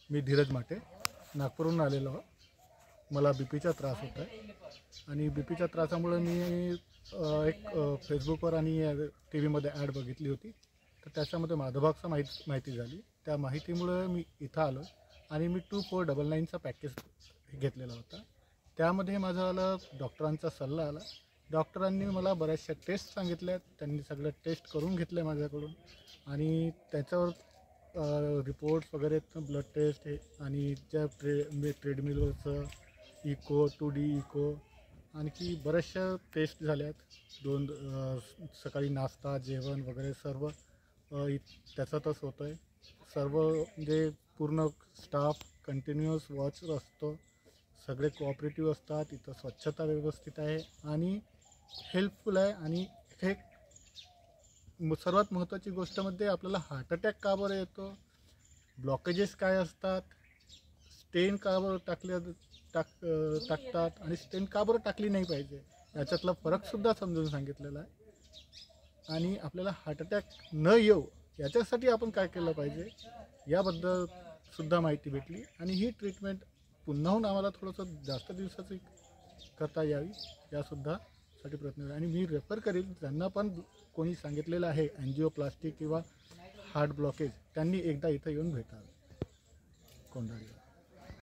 मी धीरज माटे नागपूरहून आलेलो आहे. मला बीपीचा त्रास होता आहे आणि बीपीच्या त्रासामुळे मी एक फेसबुकवर आणि टी व्हीमध्ये ॲड बघितली होती. तर त्याच्यामध्ये माधोभागचा माहिती झाली. त्या माहितीमुळे मी इथं आलो आणि मी 2499चा पॅकेज घेतलेला होता. त्यामध्ये माझा आला डॉक्टरांचा सल्ला आला. डॉक्टरांनी मला बऱ्याचशा टेस्ट सांगितल्या. त्यांनी सगळं टेस्ट करून घेतल्या माझ्याकडून आणि त्याच्यावर रिपोर्ट्स वगैरे ब्लड टेस्ट हे आणि ज्या ट्रेडमिलवरचं इको 2D इको आणखी बऱ्याचशा टेस्ट झाल्यात. सकाळी नाश्ता जेवण वगैरे सर्व त्याच्यातच होतं आहे. सर्व म्हणजे पूर्ण स्टाफ कंटिन्युअस वॉच असतो. सगळे कोऑपरेटिव्ह असतात. इथं स्वच्छता व्यवस्थित आहे आणि हेल्पफुल आहे. आणि हे सर्वात महत्त्वाची गोष्ट म्हणजे आपल्याला हार्ट अटॅक का बरं येतो, ब्लॉकेजेस काय असतात, स्टेन का बरं टाकतात आणि स्टेन का बरं टाकली नाही पाहिजे याच्यातला फरकसुद्धा समजून सांगितलेला आहे. आणि आपल्याला हार्ट अटॅक न येऊ याच्यासाठी आपण काय केलं पाहिजे याबद्दल सुद्धा माहिती भेटली. आणि ही ट्रीटमेंट पुन्हाहून आम्हाला थोडंसं जास्त दिवसाची करता यावी यासुद्धासाठी प्रयत्न केला. आणि मी रेफर करेल ज्यांना पण कोणी सांगितलेलं आहे अँजिओप्लास्टी किंवा हार्ट ब्लॉकेज त्यांनी एकदा इथं येऊन भेटावे कोंढाळीला.